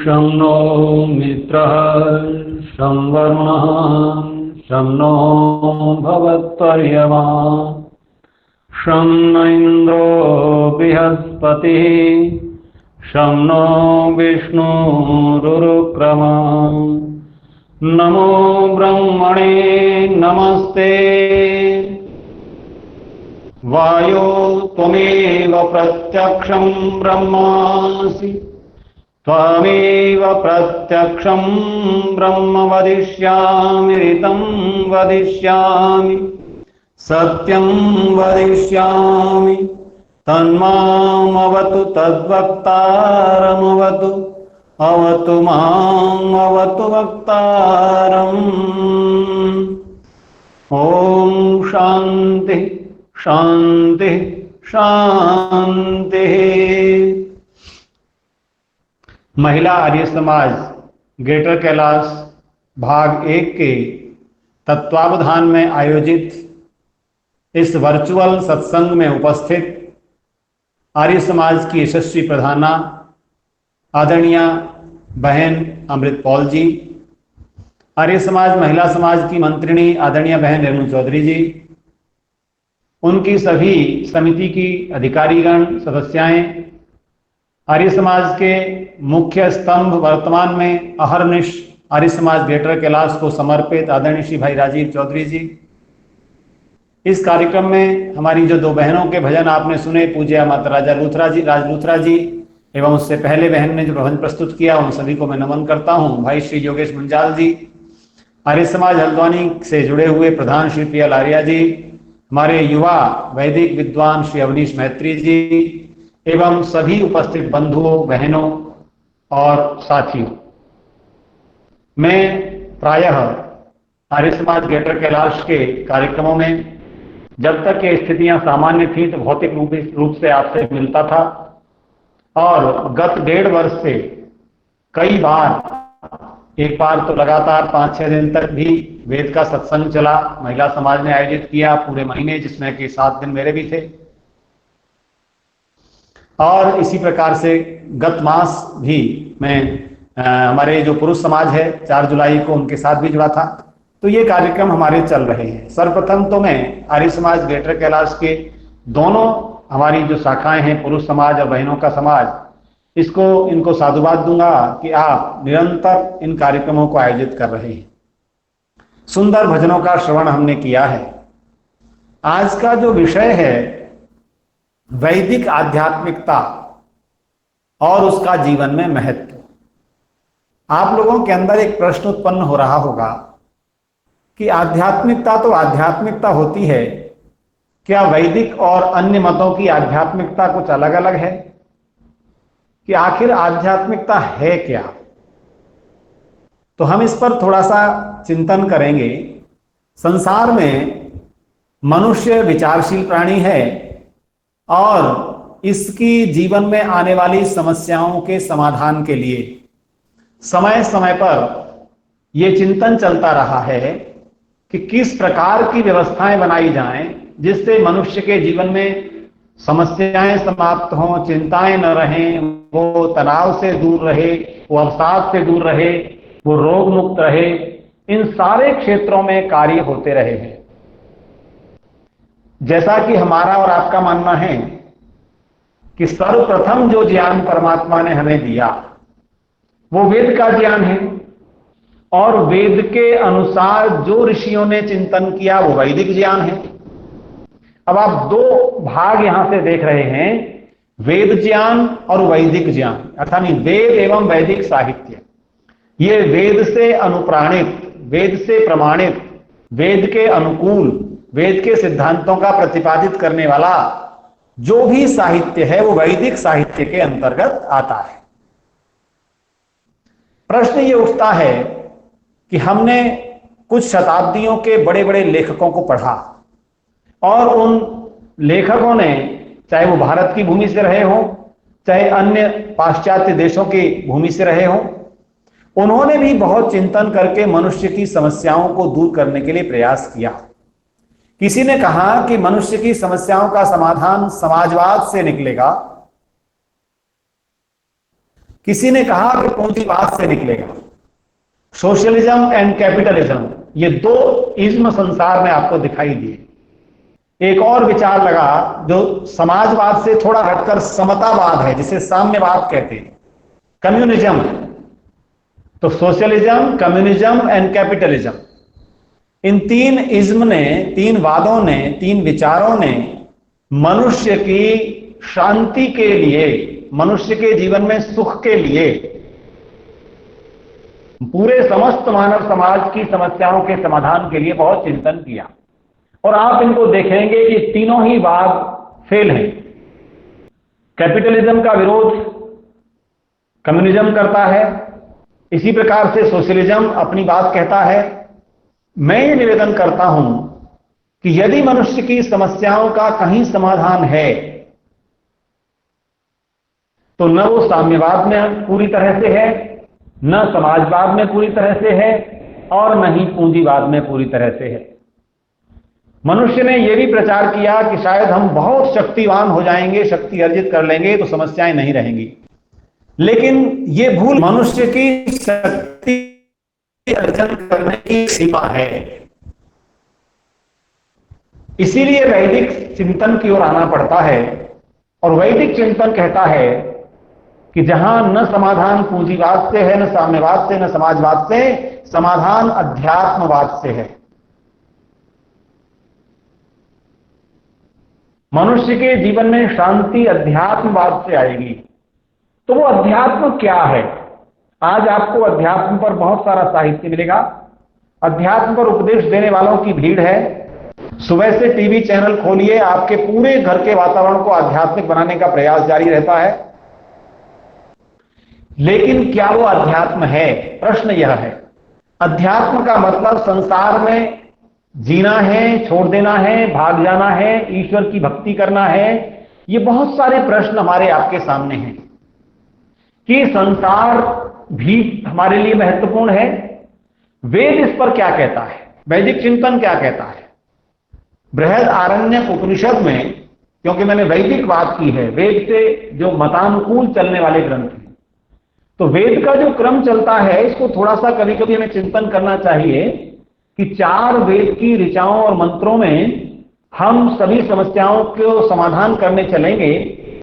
शं नो मित्रः शं वरुणः शं नो भवत्पर्यमा शं न इन्द्रो बृहस्पतिः शं नो विष्णुरुक्रमा नमो ब्रह्मणे नमस्ते वायो त्वमेव प्रत्यक्षं ब्रह्मासि त्वमेव प्रत्यक्षं ब्रह्म वदिष्यामि ऋतं वदिष्यामि सत्यं वदिष्यामि तन्मामवतु तद्वक्तारमवतु अवतु माम् अवतु वक्तारम्। ओम शांति शांति शांति। महिला आर्य समाज ग्रेटर कैलाश भाग 1 के तत्वावधान में आयोजित इस वर्चुअल सत्संग में उपस्थित आर्य समाज की यशस्वी प्रधाना आदरणीय बहन अमृत पॉल जी, आर्य समाज महिला समाज की मंत्रिणी आदरणीय बहन रेणु चौधरी जी, उनकी सभी समिति की अधिकारीगण सदस्याएं, आर्य समाज के मुख्य स्तंभ वर्तमान में अहर्निश आर्य समाज ग्रेटर कैलाश को समर्पित आदरणीय श्री भाई राजीव चौधरी जी। इस कार्यक्रम में हमारी जो 2 बहनों के भजन आपने सुने, पूज्य माता राज लूथरा जी एवं उससे पहले बहन ने जो भजन प्रस्तुत किया, उन सभी को मैं नमन करता हूं। भाई श्री योगेश मुंजाल जी, आर्य समाज हल्द्वानी से जुड़े हुए प्रधान श्री पीएल आर्या जी, हमारे युवा वैदिक विद्वान श्री अवनीश मैत्री जी एवं सभी उपस्थित बंधुओं बहनों और साथियों। मैं प्रायः आर्य समाज ग्रेटर कैलाश के कार्यक्रमों में जब तक ये स्थितियां सामान्य थी तो भौतिक रूप से आपसे मिलता था, और गत 1.5 वर्ष से कई बार, एक बार तो लगातार 5-6 दिन तक भी वेद का सत्संग चला, महिला समाज ने आयोजित किया पूरे महीने, जिसमें कि 7 दिन मेरे भी थे। और इसी प्रकार से गत मास भी मैं हमारे जो पुरुष समाज है 4 जुलाई को उनके साथ भी जुड़ा था। तो ये कार्यक्रम हमारे चल रहे हैं। सर्वप्रथम तो मैं आर्य समाज ग्रेटर कैलाश के दोनों हमारी जो शाखाएं हैं, पुरुष समाज और बहनों का समाज, इनको साधुवाद दूंगा कि आप निरंतर इन कार्यक्रमों को आयोजित कर रहे हैं। सुंदर भजनों का श्रवण हमने किया है। आज का जो विषय है वैदिक आध्यात्मिकता और उसका जीवन में महत्व। आप लोगों के अंदर एक प्रश्न उत्पन्न हो रहा होगा कि आध्यात्मिकता तो आध्यात्मिकता होती है, क्या वैदिक और अन्य मतों की आध्यात्मिकता कुछ अलग अलग है? कि आखिर आध्यात्मिकता है क्या? तो हम इस पर थोड़ा सा चिंतन करेंगे। संसार में मनुष्य विचारशील प्राणी है और इसकी जीवन में आने वाली समस्याओं के समाधान के लिए समय समय पर यह चिंतन चलता रहा है कि किस प्रकार की व्यवस्थाएं बनाई जाएं जिससे मनुष्य के जीवन में समस्याएं समाप्त हों, चिंताएं न रहें, वो तनाव से दूर रहे, वो अवसाद से दूर रहे, वो रोग मुक्त रहे। इन सारे क्षेत्रों में कार्य होते रहे हैं। जैसा कि हमारा और आपका मानना है कि सर्वप्रथम जो ज्ञान परमात्मा ने हमें दिया वो वेद का ज्ञान है, और वेद के अनुसार जो ऋषियों ने चिंतन किया वो वैदिक ज्ञान है। अब आप 2 भाग यहां से देख रहे हैं, वेद ज्ञान और वैदिक ज्ञान, अर्थात वेद एवं वैदिक साहित्य। ये वेद से अनुप्राणित, वेद से प्रमाणित, वेद के अनुकूल, वेद के सिद्धांतों का प्रतिपादित करने वाला जो भी साहित्य है वो वैदिक साहित्य के अंतर्गत आता है। प्रश्न ये उठता है कि हमने कुछ शताब्दियों के बड़े बड़े लेखकों को पढ़ा, और उन लेखकों ने, चाहे वो भारत की भूमि से रहे हों, चाहे अन्य पाश्चात्य देशों की भूमि से रहे हों, उन्होंने भी बहुत चिंतन करके मनुष्य की समस्याओं को दूर करने के लिए प्रयास किया। किसी ने कहा कि मनुष्य की समस्याओं का समाधान समाजवाद से निकलेगा, किसी ने कहा कि पूंजीवाद से निकलेगा। सोशलिज्म एंड कैपिटलिज्म, ये दो इज्म संसार में आपको दिखाई दिए। एक और विचार लगा जो समाजवाद से थोड़ा हटकर समतावाद है, जिसे साम्यवाद कहते हैं, कम्युनिज्म। तो सोशलिज्म, कम्युनिज्म एंड कैपिटलिज्म, इन तीन इज्म ने, तीन वादों ने, तीन विचारों ने मनुष्य की शांति के लिए, मनुष्य के जीवन में सुख के लिए, पूरे समस्त मानव समाज की समस्याओं के समाधान के लिए बहुत चिंतन किया। और आप इनको देखेंगे कि तीनों ही वाद फेल हैं। कैपिटलिज्म का विरोध कम्युनिज्म करता है, इसी प्रकार से सोशलिज्म अपनी बात कहता है। मैं ये निवेदन करता हूं कि यदि मनुष्य की समस्याओं का कहीं समाधान है तो न वो साम्यवाद में पूरी तरह से है, न समाजवाद में पूरी तरह से है, और न ही पूंजीवाद में पूरी तरह से है। मनुष्य ने यह भी प्रचार किया कि शायद हम बहुत शक्तिवान हो जाएंगे, शक्ति अर्जित कर लेंगे तो समस्याएं नहीं रहेंगी। लेकिन यह भूल मनुष्य की शक्ति अर्जन करने की सीमा है। इसीलिए वैदिक चिंतन की ओर आना पड़ता है। और वैदिक चिंतन कहता है कि जहां न समाधान पूंजीवाद से है, न साम्यवाद से, न समाजवाद से, समाधान अध्यात्मवाद से है। मनुष्य के जीवन में शांति अध्यात्मवाद से आएगी। तो वो अध्यात्म क्या है? आज आपको अध्यात्म पर बहुत सारा साहित्य मिलेगा। अध्यात्म पर उपदेश देने वालों की भीड़ है। सुबह से टीवी चैनल खोलिए, आपके पूरे घर के वातावरण को आध्यात्मिक बनाने का प्रयास जारी रहता है। लेकिन क्या वो अध्यात्म है? प्रश्न यह है। अध्यात्म का मतलब संसार में जीना है, छोड़ देना है, भाग जाना है, ईश्वर की भक्ति करना है। ये बहुत सारे प्रश्न हमारे आपके सामने हैं कि संसार भी हमारे लिए महत्वपूर्ण है। वेद इस पर क्या कहता है? वैदिक चिंतन क्या कहता है? बृहद आरण्यक उपनिषद में, क्योंकि मैंने वैदिक बात की है, वेद से जो मतानुकूल चलने वाले ग्रंथ हैं, तो वेद का जो क्रम चलता है इसको थोड़ा सा कभी कभी हमें चिंतन करना चाहिए कि चार वेद की ऋचाओं और मंत्रों में हम सभी समस्याओं को समाधान करने चलेंगे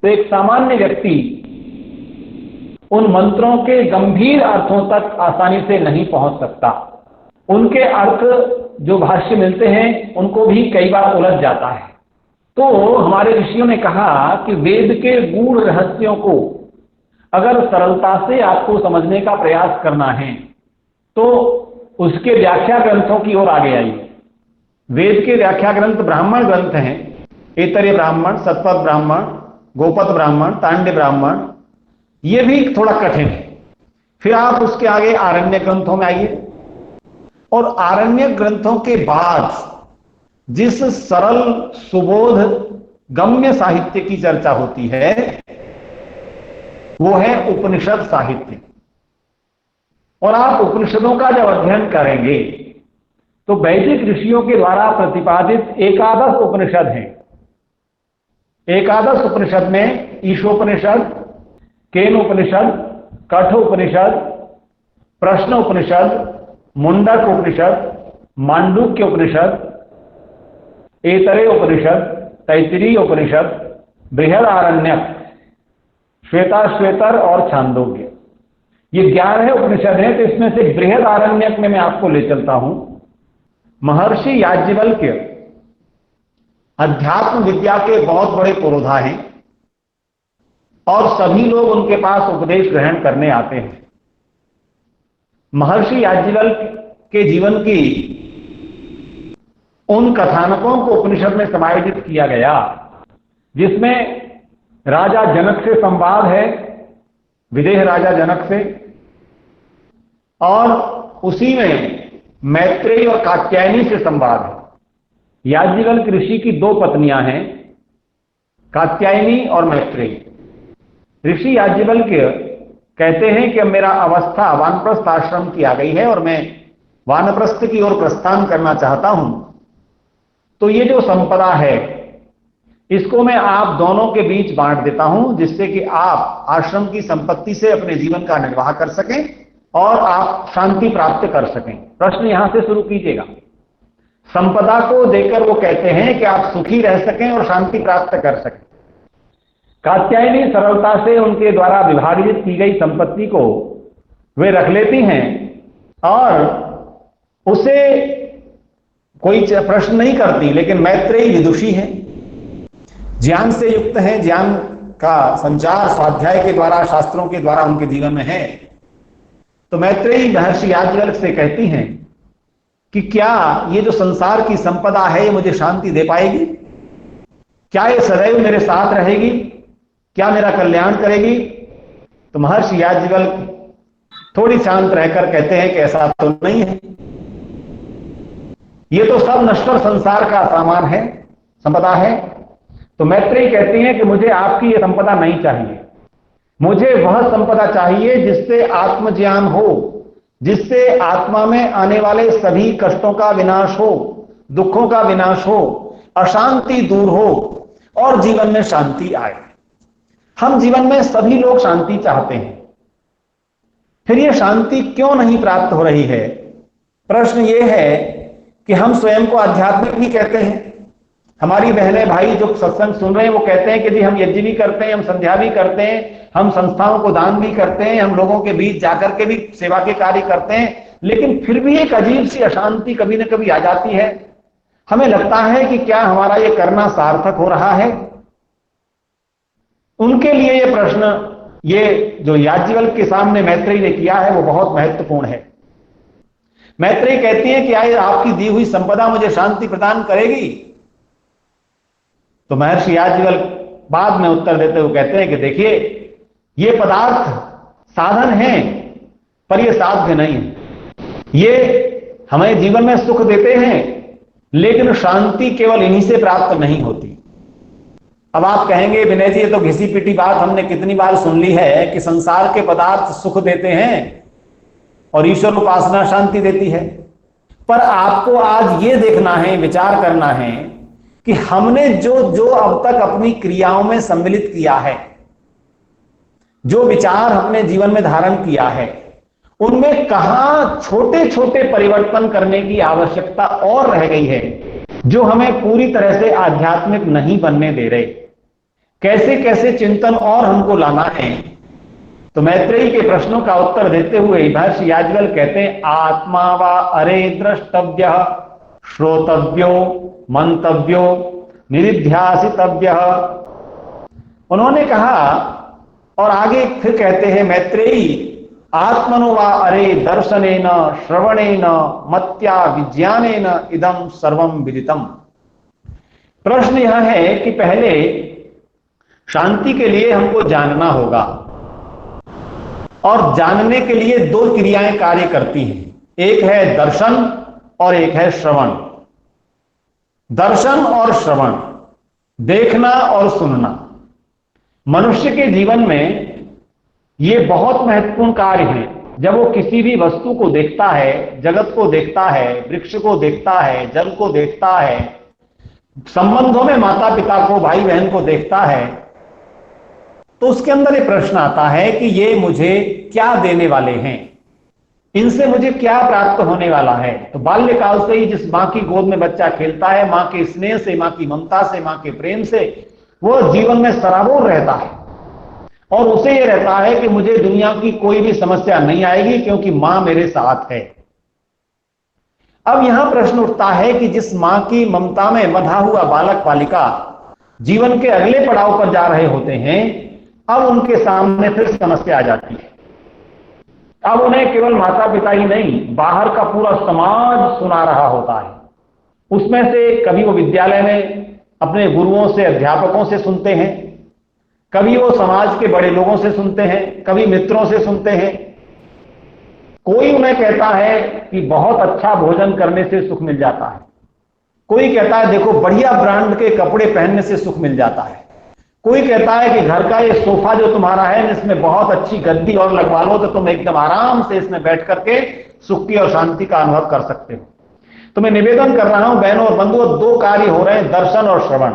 तो एक सामान्य व्यक्ति उन मंत्रों के गंभीर अर्थों तक आसानी से नहीं पहुंच सकता। उनके अर्थ जो भाष्य मिलते हैं उनको भी कई बार उलझ जाता है। तो हमारे ऋषियों ने कहा कि वेद के गूढ़ रहस्यों को अगर सरलता से आपको समझने का प्रयास करना है तो उसके व्याख्या ग्रंथों की ओर आगे आइए। वेद के व्याख्या ग्रंथ ब्राह्मण ग्रंथ हैं। ऐतरेय ब्राह्मण, शतपथ ब्राह्मण, गोपथ ब्राह्मण, तांड्य ब्राह्मण, ये भी थोड़ा कठिन है। फिर आप उसके आगे आरण्य ग्रंथों में आइए, और आरण्य ग्रंथों के बाद जिस सरल सुबोध गम्य साहित्य की चर्चा होती है वो है उपनिषद साहित्य। और आप उपनिषदों का जब अध्ययन करेंगे तो वैदिक ऋषियों के द्वारा प्रतिपादित एकादश उपनिषद हैं। एकादश उपनिषद में ईशोपनिषद, केन उपनिषद, कठ उपनिषद, प्रश्न उपनिषद, मुंडक उपनिषद, मांडुक्य उपनिषद, ऐतरेय उपनिषद, तैत्तिरीय उपनिषद, बृहद आरण्यक, श्वेताश्वेतर और छांदोग्य, ये 11 उपनिषद हैं। तो इसमें से बृहद आरण्यक में मैं आपको ले चलता हूं। महर्षि याज्ञवल्क्य अध्यात्म विद्या के बहुत बड़े पुरोधा हैं और सभी लोग उनके पास उपदेश ग्रहण करने आते हैं। महर्षि याज्ञवल्क्य के जीवन की उन कथानकों को उपनिषद में समायोजित किया गया जिसमें राजा जनक से संवाद है, विदेह राजा जनक से, और उसी में मैत्रेयी और कात्यायनी से संवाद है। याज्ञवल्क्य ऋषि की 2 पत्नियां हैं, कात्यायनी और मैत्रेयी। ऋषि याज्ञवल्क्य कहते हैं कि अब मेरा अवस्था वानप्रस्थ आश्रम की आ गई है और मैं वानप्रस्थ की ओर प्रस्थान करना चाहता हूं। तो ये जो संपदा है इसको मैं आप दोनों के बीच बांट देता हूं, जिससे कि आप आश्रम की संपत्ति से अपने जीवन का निर्वाह कर सकें और आप शांति प्राप्त कर सकें। प्रश्न यहां से शुरू कीजिएगा। संपदा को देकर वो कहते हैं कि आप सुखी रह सकें और शांति प्राप्त कर सकें। कात्यायनी सरलता से उनके द्वारा विभाजित की गई संपत्ति को वे रख लेती हैं और उसे कोई प्रश्न नहीं करती। लेकिन मैत्रेयी विदुषी है, ज्ञान से युक्त है, ज्ञान का संचार स्वाध्याय के द्वारा, शास्त्रों के द्वारा उनके जीवन में है। तो मैत्रेयी महर्षि याज्ञवल्क्य से कहती हैं कि क्या ये जो संसार की संपदा है ये मुझे शांति दे पाएगी? क्या ये सदैव मेरे साथ रहेगी? क्या मेरा कल्याण करेगी? तो महर्षि याज्ञवल्क्य थोड़ी शांत रहकर कहते हैं कि ऐसा तो नहीं है, ये तो सब नश्वर संसार का सामान है, संपदा है। तो मैत्रेयी कहती हैं कि मुझे आपकी ये संपदा नहीं चाहिए, मुझे वह संपदा चाहिए जिससे आत्मज्ञान हो, जिससे आत्मा में आने वाले सभी कष्टों का विनाश हो, दुखों का विनाश हो, अशांति दूर हो और जीवन में शांति आए। हम जीवन में सभी लोग शांति चाहते हैं, फिर ये शांति क्यों नहीं प्राप्त हो रही है? प्रश्न ये है कि हम स्वयं को आध्यात्मिक भी कहते हैं। हमारी बहनें भाई जो सत्संग सुन रहे हैं वो कहते हैं कि जी हम यज्ञ भी करते हैं, हम संध्या भी करते हैं, हम संस्थाओं को दान भी करते हैं, हम लोगों के बीच जाकर के भी सेवा के कार्य करते हैं, लेकिन फिर भी एक अजीब सी अशांति कभी न कभी आ जाती है। हमें लगता है कि क्या हमारा ये करना सार्थक हो रहा है? उनके लिए ये प्रश्न, ये जो याज्ञवल्क्य के सामने मैत्रेयी ने किया है वो बहुत महत्वपूर्ण है। मैत्रेयी कहती है कि आए आपकी दी हुई संपदा मुझे शांति प्रदान करेगी? तो महर्षि याज्ञवल्क्य बाद में उत्तर देते हुए कहते हैं कि देखिए, ये पदार्थ साधन हैं पर ये साध्य नहीं है। ये हमें जीवन में सुख देते हैं लेकिन शांति केवल इन्हीं से प्राप्त नहीं होती। अब आप कहेंगे विनय जी ये तो घिसी पिटी बात हमने कितनी बार सुन ली है कि संसार के पदार्थ सुख देते हैं और ईश्वर उपासना शांति देती है। पर आपको आज ये देखना है, विचार करना है कि हमने जो जो अब तक अपनी क्रियाओं में सम्मिलित किया है, जो विचार हमने जीवन में धारण किया है, उनमें कहां छोटे छोटे परिवर्तन करने की आवश्यकता और रह गई है जो हमें पूरी तरह से आध्यात्मिक नहीं बनने दे रहे। कैसे कैसे चिंतन और हमको लाना है। तो मैत्रेयी के प्रश्नों का उत्तर देते हुए महर्षि याज्ञवल्क्य कहते हैं, आत्मा वा अरे द्रष्टव्य श्रोतव्यो मंतव्यो निरिध्यासितव्य। उन्होंने कहा और आगे फिर कहते हैं मैत्रेयी, आत्मनो वा अरे दर्शनेन श्रवणेन मत्या विज्ञानेन इदं सर्वं विदितम्। प्रश्न यह है कि पहले शांति के लिए हमको जानना होगा और जानने के लिए दो क्रियाएं कार्य करती हैं, एक है दर्शन और एक है श्रवण। दर्शन और श्रवण, देखना और सुनना, मनुष्य के जीवन में ये बहुत महत्वपूर्ण कार्य है। जब वो किसी भी वस्तु को देखता है, जगत को देखता है, वृक्ष को देखता है, जल को देखता है, संबंधों में माता पिता को, भाई बहन को देखता है, तो उसके अंदर एक प्रश्न आता है कि ये मुझे क्या देने वाले हैं, इनसे मुझे क्या प्राप्त होने वाला है। तो बाल्यकाल से ही जिस मां की गोद में बच्चा खेलता है, मां के स्नेह से, मां की ममता से, मां के प्रेम से वो जीवन में सराबोर रहता है और उसे ये रहता है कि मुझे दुनिया की कोई भी समस्या नहीं आएगी क्योंकि मां मेरे साथ है। अब यहां प्रश्न उठता है कि जिस मां की ममता में बंधा हुआ बालक बालिका जीवन के अगले पड़ाव पर जा रहे होते हैं, अब उनके सामने फिर समस्या आ जाती है। अब उन्हें केवल माता पिता ही नहीं, बाहर का पूरा समाज सुना रहा होता है। उसमें से कभी वो विद्यालय में अपने गुरुओं से, अध्यापकों से सुनते हैं, कभी वो समाज के बड़े लोगों से सुनते हैं, कभी मित्रों से सुनते हैं। कोई उन्हें कहता है कि बहुत अच्छा भोजन करने से सुख मिल जाता है, कोई कहता है देखो बढ़िया ब्रांड के कपड़े पहनने से सुख मिल जाता है, कोई कहता है कि घर का ये सोफा जो तुम्हारा है इसमें बहुत अच्छी गद्दी और लगवा लो तो तुम एकदम आराम से इसमें बैठ करके सुख की और शांति का अनुभव कर सकते हो। तो मैं निवेदन कर रहा हूं बहनों और बंधुओं, दो कार्य हो रहे हैं, दर्शन और श्रवण।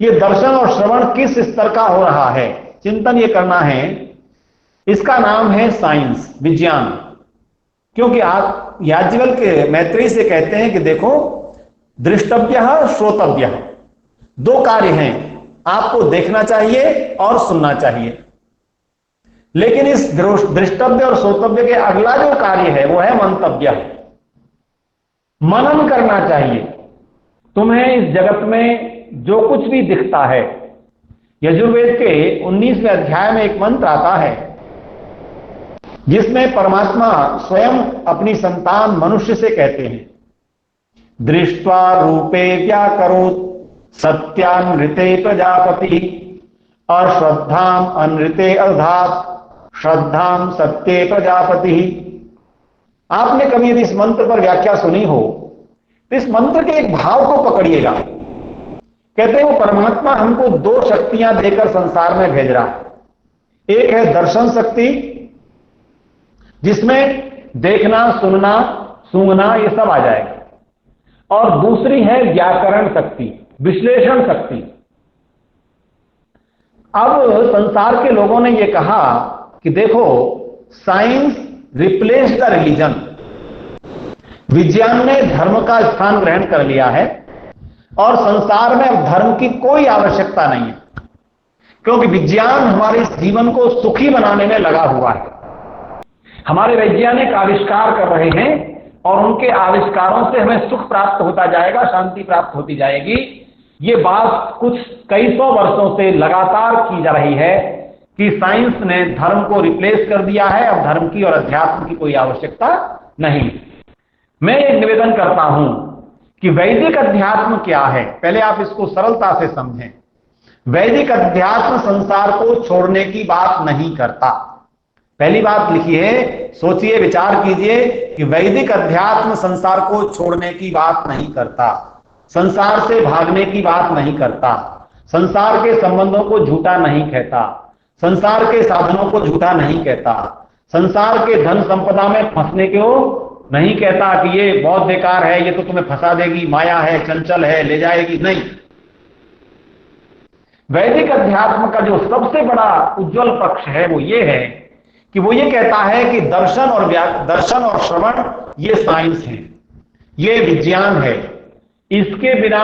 ये दर्शन और श्रवण किस स्तर का हो रहा है, चिंतन ये करना है। इसका नाम है साइंस, विज्ञान। क्योंकि आप याज्ञवल्क्य के मैत्रेयी से कहते हैं कि देखो, दृष्टव्य श्रोतव्य, दो कार्य हैं, आपको देखना चाहिए और सुनना चाहिए। लेकिन इस दृष्टव्य और श्रोतव्य के अगला जो कार्य है वो है मंतव्य, मनन करना चाहिए। तुम्हें इस जगत में जो कुछ भी दिखता है, यजुर्वेद के 19वें अध्याय में एक मंत्र आता है जिसमें परमात्मा स्वयं अपनी संतान मनुष्य से कहते हैं, दृष्ट्वा रूपे व्याकरोत् सत्यानृते प्रजापति अश्रद्धाम अनृते अधात श्रद्धाम सत्ये प्रजापति। आपने कभी यदि इस मंत्र पर व्याख्या सुनी हो तो इस मंत्र के एक भाव को पकड़िएगा। कहते हैं वो परमात्मा हमको दो शक्तियां देकर संसार में भेज रहा है। एक है दर्शन शक्ति, जिसमें देखना, सुनना, सूंघना ये सब आ जाएगा, और दूसरी है व्याकरण शक्ति, विश्लेषण शक्ति। अब संसार के लोगों ने यह कहा कि देखो, साइंस रिप्लेस द रिलीजन, विज्ञान ने धर्म का स्थान ग्रहण कर लिया है और संसार में अब धर्म की कोई आवश्यकता नहीं है, क्योंकि विज्ञान हमारे इस जीवन को सुखी बनाने में लगा हुआ है। हमारे वैज्ञानिक आविष्कार कर रहे हैं और उनके आविष्कारों से हमें सुख प्राप्त होता जाएगा, शांति प्राप्त होती जाएगी। ये बात कुछ कई सौ वर्षों से लगातार की जा रही है कि साइंस ने धर्म को रिप्लेस कर दिया है, अब धर्म की और अध्यात्म की कोई आवश्यकता नहीं। मैं एक निवेदन करता हूं कि वैदिक अध्यात्म क्या है, पहले आप इसको सरलता से समझें। वैदिक अध्यात्म संसार को छोड़ने की बात नहीं करता। पहली बात लिखिए, सोचिए, विचार कीजिए कि वैदिक अध्यात्म संसार को छोड़ने की बात नहीं करता, संसार से भागने की बात नहीं करता, संसार के संबंधों को झूठा नहीं कहता, संसार के साधनों को झूठा नहीं कहता, संसार के धन संपदा में फंसने को नहीं कहता कि ये बहुत बेकार है, ये तो तुम्हें फंसा देगी, माया है, चंचल है, ले जाएगी। नहीं, वैदिक अध्यात्म का जो सबसे बड़ा उज्जवल पक्ष है वो ये है कि वो ये कहता है कि दर्शन और श्रवण ये साइंस है, ये विज्ञान है। इसके बिना,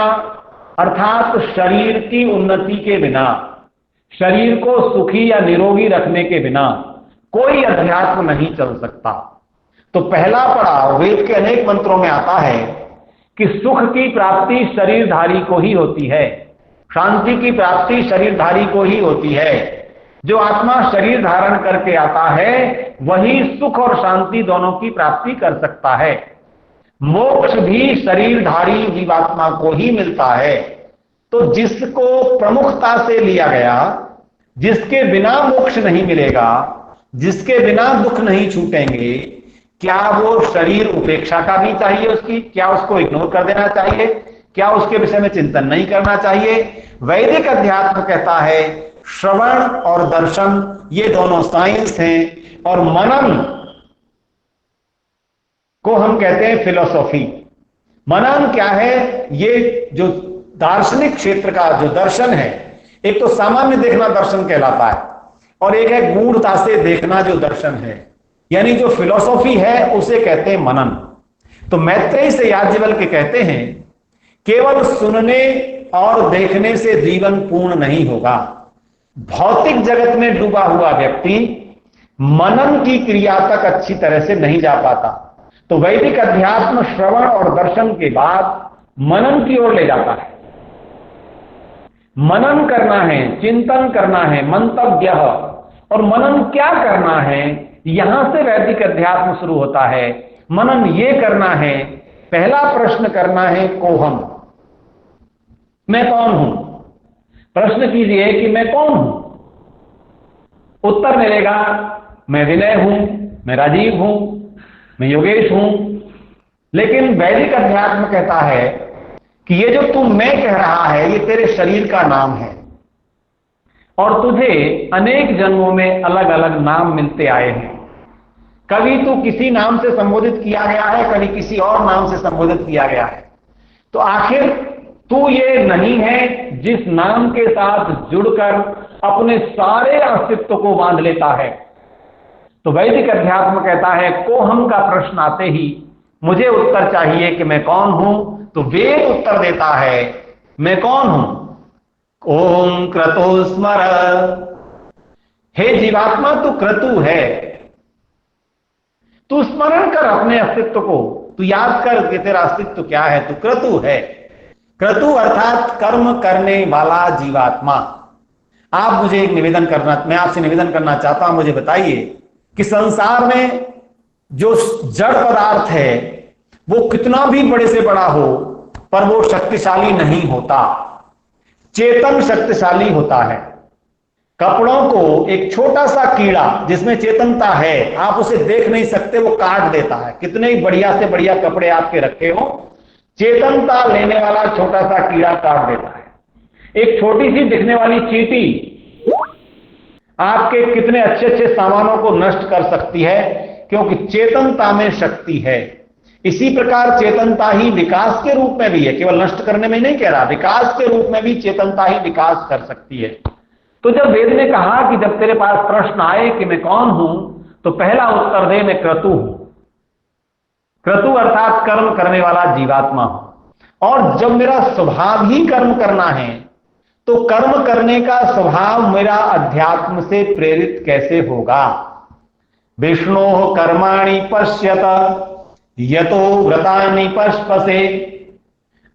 अर्थात शरीर की उन्नति के बिना, शरीर को सुखी या निरोगी रखने के बिना कोई अध्यात्म नहीं चल सकता। तो पहला पड़ाव वेद के अनेक मंत्रों में आता है कि सुख की प्राप्ति शरीरधारी को ही होती है, शांति की प्राप्ति शरीरधारी को ही होती है। जो आत्मा शरीर धारण करके आता है वही सुख और शांति दोनों की प्राप्ति कर सकता है। मोक्ष भी शरीरधारी जीवात्मा को ही मिलता है। तो जिसको प्रमुखता से लिया गया, जिसके बिना मोक्ष नहीं मिलेगा, जिसके बिना दुख नहीं छूटेंगे, क्या वो शरीर उपेक्षा का भी चाहिए उसकी? क्या उसको इग्नोर कर देना चाहिए? क्या उसके विषय में चिंतन नहीं करना चाहिए? वैदिक अध्यात्म कहता है श्रवण और दर्शन ये दोनों साइंस हैं, और मनन को हम कहते हैं फिलॉसफी। मनन क्या है? ये जो दार्शनिक क्षेत्र का जो दर्शन है, एक तो सामान्य देखना दर्शन कहलाता है, और एक है गूढ़ता से देखना जो दर्शन है, यानी जो फिलॉसफी है उसे कहते हैं मनन। तो मैत्रेयी से याज्ञवल्क्य कहते हैं केवल सुनने और देखने से जीवन पूर्ण नहीं होगा। भौतिक जगत में डूबा हुआ व्यक्ति मनन की क्रिया तक अच्छी तरह से नहीं जा पाता। तो वैदिक अध्यात्म श्रवण और दर्शन के बाद मनन की ओर ले जाता है। मनन करना है, चिंतन करना है, मंतव्य। और मनन क्या करना है, यहां से वैदिक अध्यात्म शुरू होता है। मनन ये करना है, पहला प्रश्न करना है कोहम, मैं कौन हूं? प्रश्न कीजिए कि मैं कौन हूं? उत्तर मिलेगा मैं विनय हूं, मैं राजीव हूं, मैं योगेश हूं। लेकिन वैदिक अध्यात्म कहता है कि ये जो तू मैं कह रहा है ये तेरे शरीर का नाम है, और तुझे अनेक जन्मों में अलग अलग नाम मिलते आए हैं। कभी तू किसी नाम से संबोधित किया गया है, कभी किसी और नाम से संबोधित किया गया है। तो आखिर तू ये नहीं है जिस नाम के साथ जुड़कर अपने सारे अस्तित्व को बांध लेता है। तो वैदिक अध्यात्म कहता है कोहम का प्रश्न आते ही मुझे उत्तर चाहिए कि मैं कौन हूं, तो वेद उत्तर देता है मैं कौन हूं। ओम क्रतो स्मर, हे जीवात्मा तू क्रतु है, तू स्मरण कर अपने अस्तित्व को, तू याद कर कि तेरा अस्तित्व क्या है, तू क्रतु है। क्रतु अर्थात कर्म करने वाला जीवात्मा। आप मुझे एक निवेदन करना, मैं आपसे निवेदन करना चाहता हूं, मुझे बताइए कि संसार में जो जड़ पदार्थ है वो कितना भी बड़े से बड़ा हो पर वो शक्तिशाली नहीं होता, चेतन शक्तिशाली होता है। कपड़ों को एक छोटा सा कीड़ा जिसमें चेतनता है, आप उसे देख नहीं सकते, वो काट देता है। कितने ही बढ़िया से बढ़िया कपड़े आपके रखे हो, चेतनता लेने वाला छोटा सा कीड़ा काट देता है। एक छोटी सी दिखने वाली चींटी आपके कितने अच्छे अच्छे सामानों को नष्ट कर सकती है, क्योंकि चेतनता में शक्ति है। इसी प्रकार चेतनता ही विकास के रूप में भी है, केवल नष्ट करने में नहीं कह रहा, विकास के रूप में भी चेतनता ही विकास कर सकती है। तो जब वेद ने कहा कि जब तेरे पास प्रश्न आए कि मैं कौन हूं, तो पहला उत्तर दे मैं क्रतु हूं। क्रतु अर्थात कर्म करने वाला जीवात्मा हूं। और जब मेरा स्वभाव ही कर्म करना है, तो कर्म करने का स्वभाव मेरा अध्यात्म से प्रेरित कैसे होगा। विष्णो कर्माणि पश्यत यतो व्रतानि पश्पसे।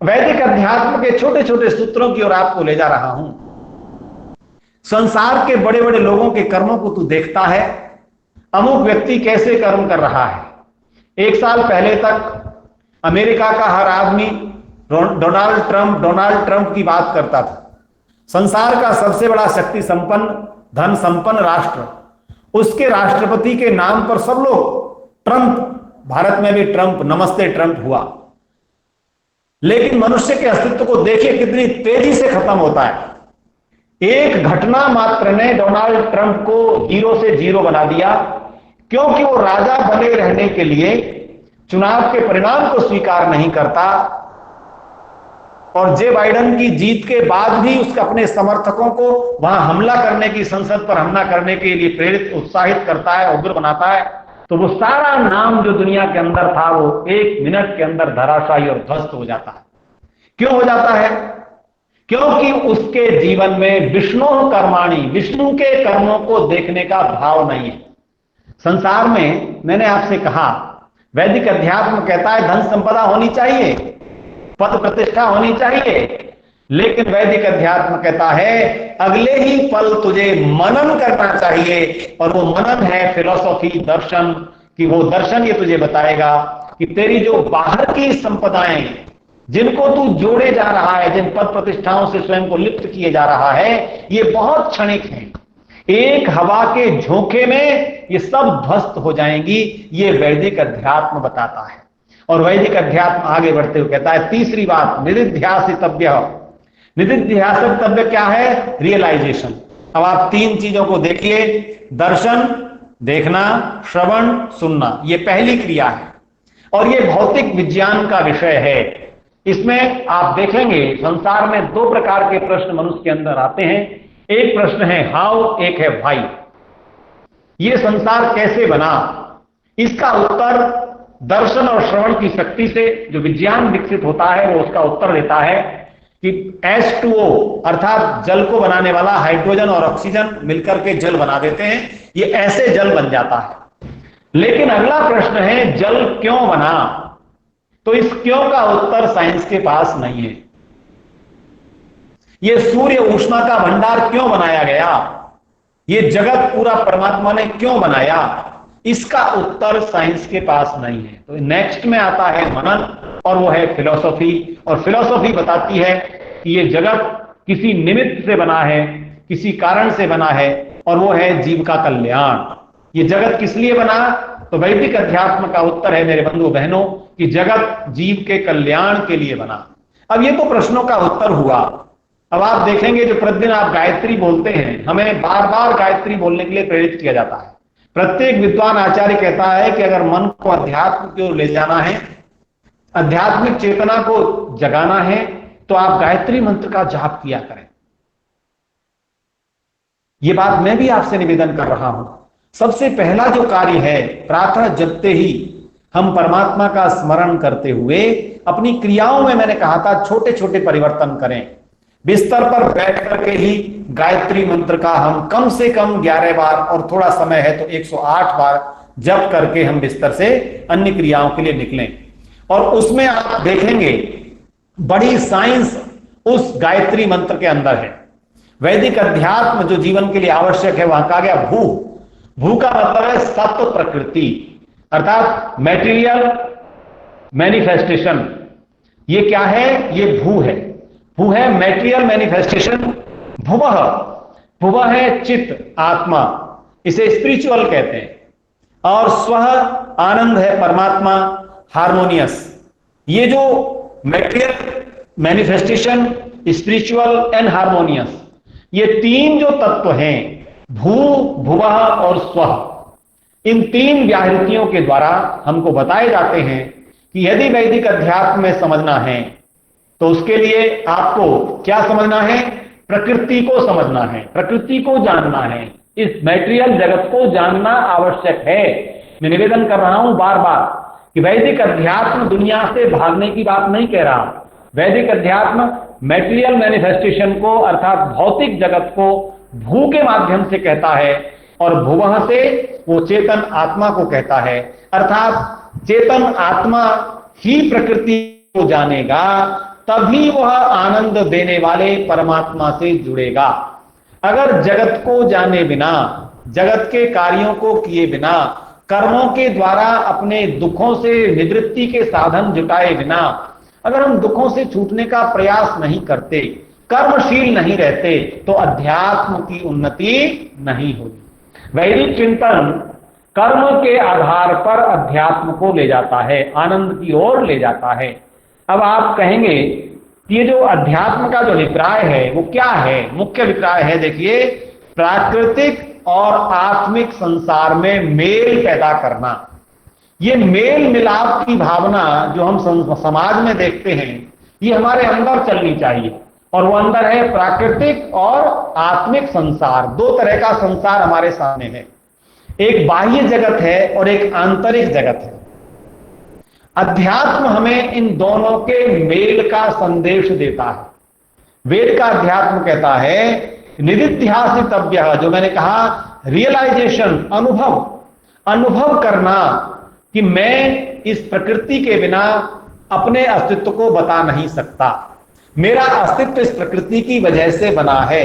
वैदिक अध्यात्म के छोटे छोटे सूत्रों की ओर आपको ले जा रहा हूं। संसार के बड़े बड़े लोगों के कर्मों को तू देखता है, अमुक व्यक्ति कैसे कर्म कर रहा है। एक साल पहले तक अमेरिका का हर आदमी डोनाल्ड ट्रंप की बात करता था। संसार का सबसे बड़ा शक्ति संपन्न, धन संपन्न राष्ट्र, उसके राष्ट्रपति के नाम पर सब लोग ट्रंप, भारत में भी ट्रंप, नमस्ते ट्रंप हुआ। लेकिन मनुष्य के अस्तित्व को देखिए कितनी तेजी से खत्म होता है। एक घटना मात्र ने डोनाल्ड ट्रंप को जीरो से जीरो बना दिया, क्योंकि वो राजा बने रहने के लिए चुनाव के परिणाम को स्वीकार नहीं करता और जे बाइडेन की जीत के बाद भी उसके अपने समर्थकों को वहां हमला करने की, संसद पर हमला करने के लिए प्रेरित, उत्साहित करता है, उग्र बनाता है। तो वो सारा नाम जो दुनिया के अंदर था वो एक मिनट के अंदर धराशायी और ध्वस्त हो जाता है। क्यों हो जाता है? क्योंकि उसके जीवन में विष्णु कर्माणि, विष्णु के कर्मों को देखने का भाव नहीं है। संसार में मैंने आपसे कहा, वैदिक अध्यात्म कहता है धन संपदा होनी चाहिए, पद प्रतिष्ठा होनी चाहिए, लेकिन वैदिक अध्यात्म कहता है अगले ही पल तुझे मनन करना चाहिए। और वो मनन है फिलॉसफी, दर्शन की। वो दर्शन ये तुझे बताएगा कि तेरी जो बाहर की संपदाएं जिनको तू जोड़े जा रहा है, जिन पद प्रतिष्ठाओं से स्वयं को लिप्त किए जा रहा है, ये बहुत क्षणिक हैं। एक हवा के झोंके में ये सब ध्वस्त हो जाएंगी। ये वैदिक अध्यात्म बताता है। और वैदिक अध्यात्म आगे बढ़ते हुए कहता है तीसरी बात, निदिध्यासितव्य। निदिध्यासितव्य क्या है? रियलाइजेशन। अब आप तीन चीजों को देखिए, दर्शन देखना, श्रवण सुनना, ये पहली क्रिया है और ये भौतिक विज्ञान का विषय है। इसमें आप देखेंगे संसार में दो प्रकार के प्रश्न मनुष्य के अंदर आते हैं। एक प्रश्न है हाउ, एक है व्हाई। ये संसार कैसे बना, इसका उत्तर दर्शन और श्रवण की शक्ति से जो विज्ञान विकसित होता है वो उसका उत्तर देता है कि H2O अर्थात जल को बनाने वाला हाइड्रोजन और ऑक्सीजन मिलकर के जल बना देते हैं, ये ऐसे जल बन जाता है। लेकिन अगला प्रश्न है जल क्यों बना? तो इस क्यों का उत्तर साइंस के पास नहीं है। ये सूर्य ऊष्मा का भंडार क्यों बनाया गया, ये जगत पूरा परमात्मा ने क्यों बनाया, इसका उत्तर साइंस के पास नहीं है। तो नेक्स्ट में आता है मनन और वो है फिलॉसफी। और फिलॉसफी बताती है कि ये जगत किसी निमित्त से बना है, किसी कारण से बना है, और वो है जीव का कल्याण। ये जगत किस लिए बना? तो वैदिक अध्यात्म का उत्तर है मेरे बंधु बहनों कि जगत जीव के कल्याण के लिए बना। अब ये तो प्रश्नों का उत्तर हुआ। अब आप देखेंगे जो प्रतिदिन आप गायत्री बोलते हैं, हमें बार बार गायत्री बोलने के लिए प्रेरित किया जाता है। प्रत्येक विद्वान आचार्य कहता है कि अगर मन को अध्यात्म की ओर ले जाना है, आध्यात्मिक चेतना को जगाना है, तो आप गायत्री मंत्र का जाप किया करें। यह बात मैं भी आपसे निवेदन कर रहा हूं। सबसे पहला जो कार्य है, प्रातः जगते ही हम परमात्मा का स्मरण करते हुए अपनी क्रियाओं में, मैंने कहा था, छोटे छोटे परिवर्तन करें। बिस्तर पर बैठ करके ही गायत्री मंत्र का हम कम से कम 11 बार, और थोड़ा समय है तो 108 बार जप करके हम बिस्तर से अन्य क्रियाओं के लिए निकलें। और उसमें आप देखेंगे बड़ी साइंस उस गायत्री मंत्र के अंदर है। वैदिक अध्यात्म जो जीवन के लिए आवश्यक है, वहां कहा गया भू। भू का मतलब है सत्व प्रकृति, अर्थात मैटेरियल मैनिफेस्टेशन। ये क्या है? ये भू है। भू है मैटेरियल मैनिफेस्टेशन। भुवः, भुवः है चित्त, आत्मा, इसे स्पिरिचुअल कहते हैं। और स्वः आनंद है, परमात्मा, हार्मोनियस। ये जो material manifestation, spiritual and harmonious, ये तीन जो तत्व हैं, भू, भुवः और स्वः, इन तीन व्याहृतियों के द्वारा हमको बताए जाते हैं कि यदि वैदिक अध्यात्म में समझना है तो उसके लिए आपको क्या समझना है? प्रकृति को समझना है, प्रकृति को जानना है, इस मैटेरियल जगत को जानना आवश्यक है। मैं निवेदन कर रहा हूं बार बार कि वैदिक अध्यात्म दुनिया से भागने की बात नहीं कह रहा। वैदिक अध्यात्म मैटेरियल मैनिफेस्टेशन को, अर्थात भौतिक जगत को भू के माध्यम से कहता है, और भुवः से वो चेतन आत्मा को कहता है। अर्थात चेतन आत्मा ही प्रकृति को जानेगा, तभी वह आनंद देने वाले परमात्मा से जुड़ेगा। अगर जगत को जाने बिना, जगत के कार्यों को किए बिना, कर्मों के द्वारा अपने दुखों से निवृत्ति के साधन जुटाए बिना, अगर हम दुखों से छूटने का प्रयास नहीं करते, कर्मशील नहीं रहते, तो अध्यात्म की उन्नति नहीं होगी। वैदिक चिंतन कर्म के आधार पर अध्यात्म को ले जाता है, आनंद की ओर ले जाता है। अब आप कहेंगे कि ये जो अध्यात्म का जो अभिप्राय है वो क्या है? मुख्य अभिप्राय है, देखिए, प्राकृतिक और आत्मिक संसार में मेल पैदा करना। ये मेल मिलाप की भावना जो हम समाज में देखते हैं, ये हमारे अंदर चलनी चाहिए। और वो अंदर है प्राकृतिक और आत्मिक संसार। दो तरह का संसार हमारे सामने है, एक बाह्य जगत है और एक आंतरिक जगत है। अध्यात्म हमें इन दोनों के मेल का संदेश देता है। वेद का अध्यात्म कहता है निदिध्यासितव्य, जो मैंने कहा रियलाइजेशन, अनुभव करना कि मैं इस प्रकृति के बिना अपने अस्तित्व को बता नहीं सकता। मेरा अस्तित्व इस प्रकृति की वजह से बना है।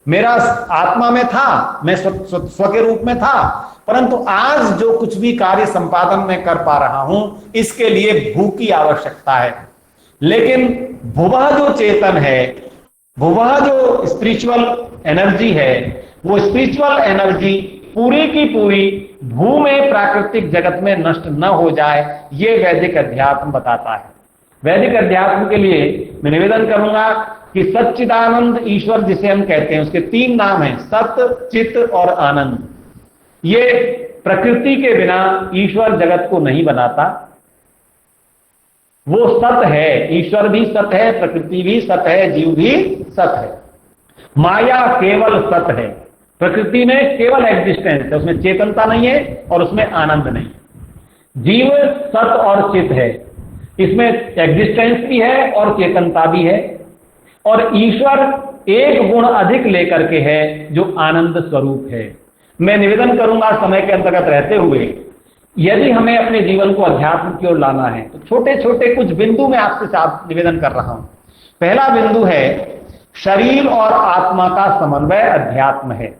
मेरा आत्मा में था, मैं स्व के रूप में था, परंतु आज जो कुछ भी कार्य संपादन में कर पा रहा हूं, इसके लिए भू की आवश्यकता है। लेकिन भुवः जो चेतन है, भुवः जो स्पिरिचुअल एनर्जी है, वो स्पिरिचुअल एनर्जी पूरी की पूरी भू में प्राकृतिक जगत में नष्ट न हो जाए, ये वैदिक अध्यात्म बताता है। वैदिक अध्यात्म के लिए मैं निवेदन करूंगा कि सच्चिदानंद ईश्वर जिसे हम कहते हैं, उसके तीन नाम हैं, सत्य, चित्त और आनंद। ये प्रकृति के बिना ईश्वर जगत को नहीं बनाता। वो सत है, ईश्वर भी सत है, प्रकृति भी सत है, जीव भी सत है। माया केवल सत है। प्रकृति में केवल एग्जिस्टेंस है, उसमें चेतनता नहीं है और उसमें आनंद नहीं। जीव सत और चित है, इसमें एग्जिस्टेंस भी है और चेतनता भी है। और ईश्वर एक गुण अधिक लेकर के है जो आनंद स्वरूप है। मैं निवेदन करूंगा समय के अंतर्गत रहते हुए, यदि हमें अपने जीवन को अध्यात्म की ओर लाना है तो छोटे छोटे कुछ बिंदु में आपके साथ निवेदन कर रहा हूं। पहला बिंदु है शरीर और आत्मा का समन्वय अध्यात्म है।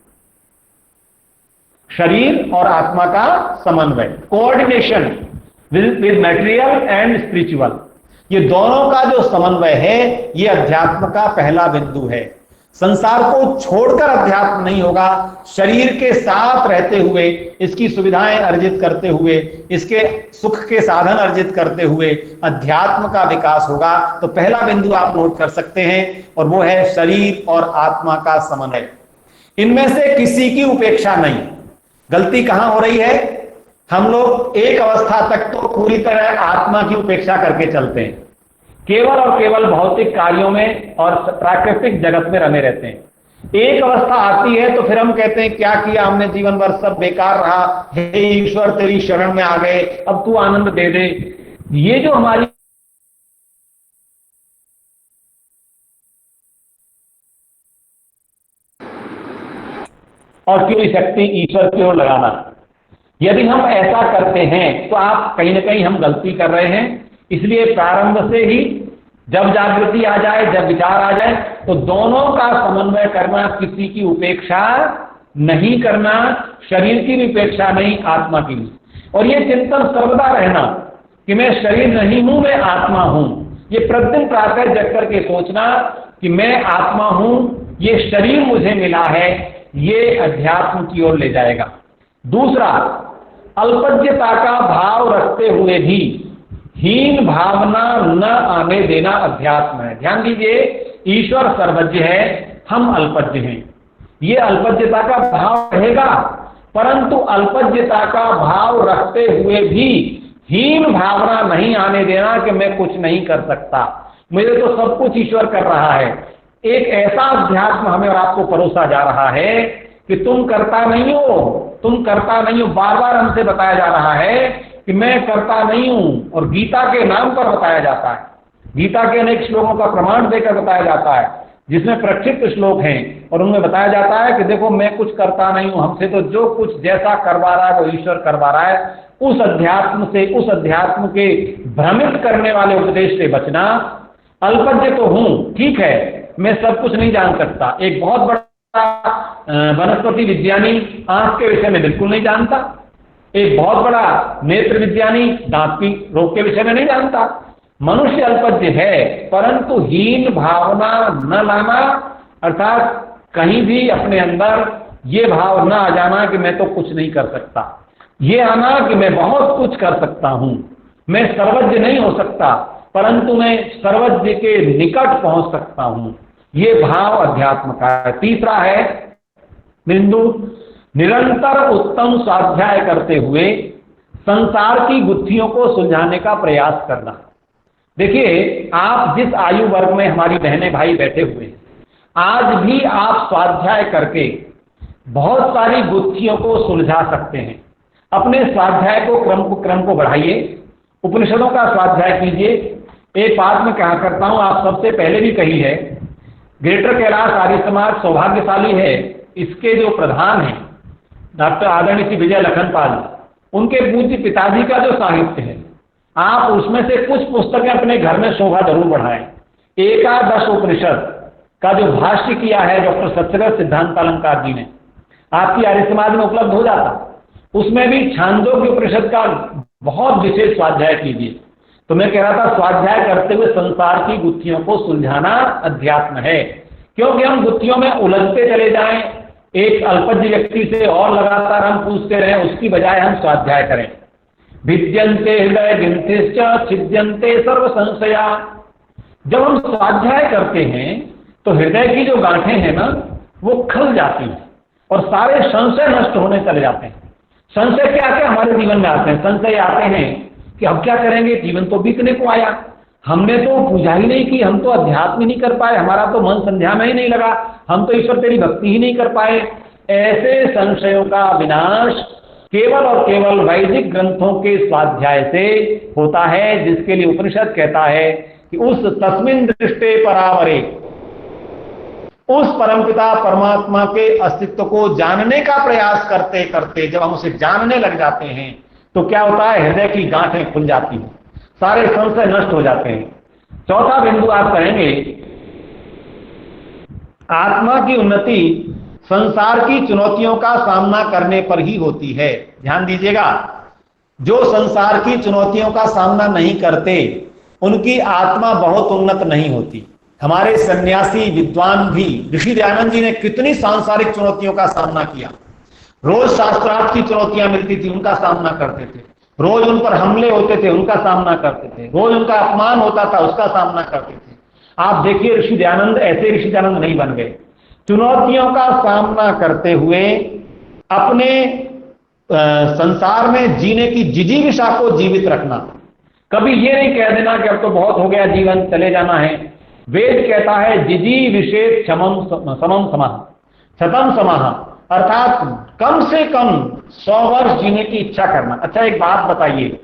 शरीर और आत्मा का समन्वय, coordination with material and spiritual, ये दोनों का जो समन्वय है, ये अध्यात्म का पहला बिंदु है। संसार को छोड़कर अध्यात्म नहीं होगा। शरीर के साथ रहते हुए, इसकी सुविधाएं अर्जित करते हुए, इसके सुख के साधन अर्जित करते हुए अध्यात्म का विकास होगा। तो पहला बिंदु आप नोट कर सकते हैं, और वो है शरीर और आत्मा का समन्वय। इनमें से किसी की उपेक्षा नहीं। गलती कहां हो रही है? हम लोग एक अवस्था तक तो पूरी तरह आत्मा की उपेक्षा करके चलते हैं, केवल और केवल भौतिक कार्यों में और प्राकृतिक जगत में रमे रहते हैं। एक अवस्था आती है तो फिर हम कहते हैं क्या किया हमने जीवन भर, सब बेकार रहा, हे ईश्वर तेरी शरण में आ गए, अब तू आनंद दे दे। ये जो हमारी और क्यों शक्ति ईश्वर की ओर लगाना, यदि हम ऐसा करते हैं तो आप कहीं ना कहीं हम गलती कर रहे हैं। इसलिए प्रारंभ से ही जब जागृति आ जाए, जब विचार आ जाए, तो दोनों का समन्वय करना, किसी की उपेक्षा नहीं करना, शरीर की भी उपेक्षा नहीं, आत्मा की भी। और ये चिंतन सर्वदा रहना कि मैं शरीर नहीं हूं, मैं आत्मा हूं। ये प्रतिदिन प्रातः जग करके सोचना कि मैं आत्मा हूं, ये शरीर मुझे मिला है, ये अध्यात्म की ओर ले जाएगा। दूसरा, अल्पज्यता का भाव रखते हुए भी हीन भावना न आने देना अध्यात्म है। ध्यान दीजिए, ईश्वर सर्वज्ञ है, हम अल्पज्ञ हैं। ये अल्पज्यता का भाव रहेगा, परंतु अल्पज्यता का भाव रखते हुए भी हीन भावना नहीं आने देना कि मैं कुछ नहीं कर सकता, मुझे तो सब कुछ ईश्वर कर रहा है। एक ऐसा अध्यात्म हमें और आपको परोसा जा रहा है कि तुम करता नहीं हो, तुम करता नहीं हो। बार बार हमसे बताया जा रहा है कि मैं करता नहीं हूं, और गीता के नाम पर बताया जाता है। गीता के अनेक श्लोकों का प्रमाण देकर बताया जाता है, जिसमें प्रक्षिप्त श्लोक हैं, और उनमें बताया जाता है कि देखो मैं कुछ करता नहीं हूं, हमसे तो जो कुछ जैसा करवा रहा है वो ईश्वर करवा रहा है। उस अध्यात्म से, उस अध्यात्म के भ्रमित करने वाले उपदेश से बचना। अल्पज्ञ तो हूं, ठीक है, मैं सब कुछ नहीं जान सकता। एक बहुत बड़ा वनस्पति विज्ञानी आंख के विषय में बिल्कुल नहीं जानता, एक बहुत बड़ा नेत्र विज्ञानी दांत की रोग के विषय में नहीं जानता। मनुष्य अल्पज्ञ है, परंतु हीन भावना न लाना, अर्थात कहीं भी अपने अंदर ये भाव न आ जाना कि मैं तो कुछ नहीं कर सकता, ये आना कि मैं बहुत कुछ कर सकता हूं, मैं सर्वज्ञ नहीं हो सकता, परंतु मैं सर्वज्ञ के निकट पहुंच सकता हूं। ये भाव अध्यात्म का है। तीसरा है बिंदु, निरंतर उत्तम स्वाध्याय करते हुए संसार की गुत्थियों को सुलझाने का प्रयास करना। देखिए, आप जिस आयु वर्ग में हमारी बहनें भाई बैठे हुए हैं, आज भी आप स्वाध्याय करके बहुत सारी गुत्थियों को सुलझा सकते हैं। अपने स्वाध्याय को क्रम को बढ़ाइए, उपनिषदों का स्वाध्याय कीजिए। एक बात मैं कहा करता हूं, आप सबसे पहले भी कही है, ग्रेटर कैलाश आर्य समाज सौभाग्यशाली है। इसके जो प्रधान हैं डॉक्टर आदरणीय श्री विजय लखनपाल, उनके पूज्य पिताजी का जो साहित्य है, आप उसमें से कुछ पुस्तकें अपने घर में शोभा जरूर बढ़ाएं। एकादश उपनिषद का जो भाष्य किया है डॉक्टर सत्यव्रत सिद्धांतालंकार जी ने, आपकी आर्य समाज में उपलब्ध हो जाता। उसमें भी छांदोग्य उपनिषद का बहुत विशेष स्वाध्याय कीजिए। तो मैं कह रहा था, स्वाध्याय करते हुए संसार की गुत्थियों को सुलझाना अध्यात्म है। क्योंकि हम गुत्थियों में उलझते चले जाएं, एक अल्पज्ञ व्यक्ति से और लगातार हम पूछते रहें, उसकी बजाय हम स्वाध्याय करें। भिद्यन्ते हृदय ग्रंथिश्च छिद्यन्ते सर्व संशया। जब हम स्वाध्याय करते हैं तो हृदय की जो गांठें हैं ना, वो खल जाती हैं और सारे संशय नष्ट होने चले जाते हैं। संशय क्या क्या हमारे जीवन में आते हैं? संशय आते हैं कि अब क्या करेंगे, जीवन तो बीतने को आया, हमने तो पूजा ही नहीं की, हम तो अध्यात्म ही नहीं कर पाए, हमारा तो मन संध्या में ही नहीं लगा, हम तो ईश्वर तेरी भक्ति ही नहीं कर पाए। ऐसे संशयों का विनाश केवल और केवल वैदिक ग्रंथों के स्वाध्याय से होता है, जिसके लिए उपनिषद कहता है कि उस तस्मिन् दृष्टे परावरे, उस परमपिता परमात्मा के अस्तित्व को जानने का प्रयास करते करते जब हम उसे जानने लग जाते हैं तो क्या होता है, हृदय की गांठें खुल जाती हैं, सारे संशय नष्ट हो जाते हैं। चौथा बिंदु आप कहेंगे, आत्मा की उन्नति संसार की चुनौतियों का सामना करने पर ही होती है। ध्यान दीजिएगा, जो संसार की चुनौतियों का सामना नहीं करते उनकी आत्मा बहुत उन्नत नहीं होती। हमारे सन्यासी विद्वान भी, ऋषि दयानंद जी ने कितनी सांसारिक चुनौतियों का सामना किया। रोज शास्त्रार्थ की चुनौतियां मिलती थी, उनका सामना करते थे। रोज उन पर हमले होते थे, उनका सामना करते थे। रोज उनका अपमान होता था, उसका सामना करते थे। आप देखिए, ऋषि दयानंद ऐसे ऋषि दयानंद नहीं बन गए। चुनौतियों का सामना करते हुए अपने संसार में जीने की जिजीविषा को जीवित रखना, कभी ये नहीं कह देना कि अब तो बहुत हो गया जीवन, चले जाना है। वेद कहता है जिजी विशेष समम समाह शतम समाह, अर्थात कम से कम 100 वर्ष जीने की इच्छा करना। अच्छा एक बात बताइए,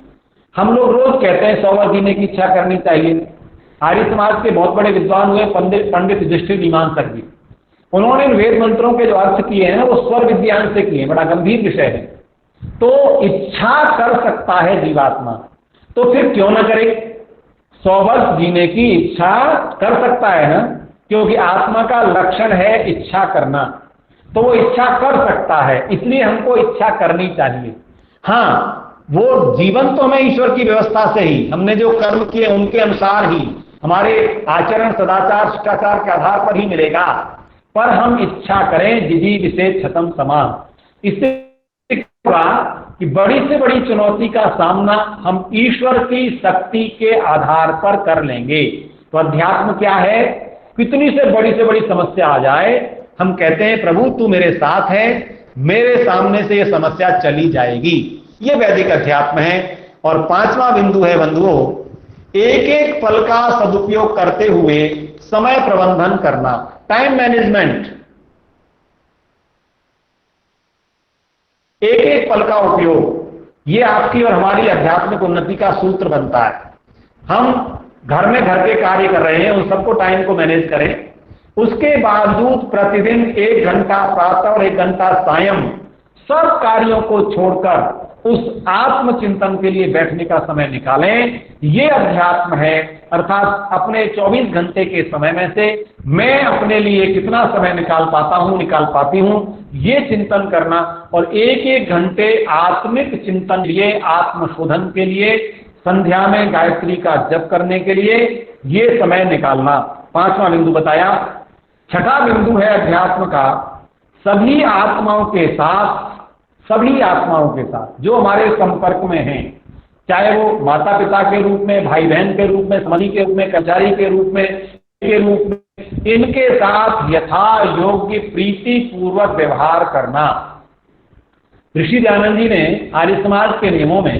हम लोग रोज कहते हैं 100 वर्ष जीने की इच्छा करनी चाहिए। आर्य समाज के बहुत बड़े विद्वान हुए पंडित युधिष्ठिर मीमांसक जी, उन्होंने इन वेद मंत्रों के जो अर्थ किए हैं वो स्वर विज्ञान से किए, बड़ा गंभीर विषय है। तो इच्छा कर सकता है जीवात्मा, तो फिर क्यों ना करे? 100 वर्ष जीने की इच्छा कर सकता है ना, क्योंकि आत्मा का लक्षण है इच्छा करना, तो वो इच्छा कर सकता है, इसलिए हमको इच्छा करनी चाहिए। हाँ, वो जीवन तो हमें ईश्वर की व्यवस्था से ही, हमने जो कर्म किए उनके अनुसार ही, हमारे आचरण सदाचार शिष्टाचार के आधार पर ही मिलेगा। पर हम इच्छा करें जिजी विशेष छतम समान, इससे होगा कि बड़ी से बड़ी चुनौती का सामना हम ईश्वर की शक्ति के आधार पर कर लेंगे। तो अध्यात्म क्या है? कितनी से बड़ी समस्या आ जाए, हम कहते हैं प्रभु तू मेरे साथ है, मेरे सामने से यह समस्या चली जाएगी। ये वैदिक अध्यात्म है। और 5वां बिंदु है बंधुओं, एक एक पल का सदुपयोग करते हुए समय प्रबंधन करना, टाइम मैनेजमेंट। एक एक पल का उपयोग, ये आपकी और हमारी आध्यात्मिक उन्नति का सूत्र बनता है। हम घर में घर के कार्य कर रहे हैं, उन सबको टाइम को मैनेज करें, उसके बावजूद प्रतिदिन 1 घंटा प्रातः और 1 घंटा सायं सब कार्यों को छोड़कर उस आत्मचिंतन के लिए बैठने का समय निकालें। ये अध्यात्म है। अर्थात अपने 24 घंटे के समय में से मैं अपने लिए कितना समय निकाल पाती हूं, ये चिंतन करना। और 1-1 घंटे आत्मिक चिंतन लिए, आत्मशोधन के लिए, संध्या में गायत्री का जप करने के लिए ये समय निकालना। 5वां बिंदु बताया। 6ठा बिंदु है अध्यात्म का, सभी आत्माओं के साथ जो हमारे संपर्क में हैं, चाहे वो माता पिता के रूप में, भाई बहन के रूप में, समझी के रूप में, कर्मचारी के रूप में, इनके साथ यथा योग्य प्रीति पूर्वक व्यवहार करना। ऋषि दयानंद जी ने आर्य समाज के नियमों में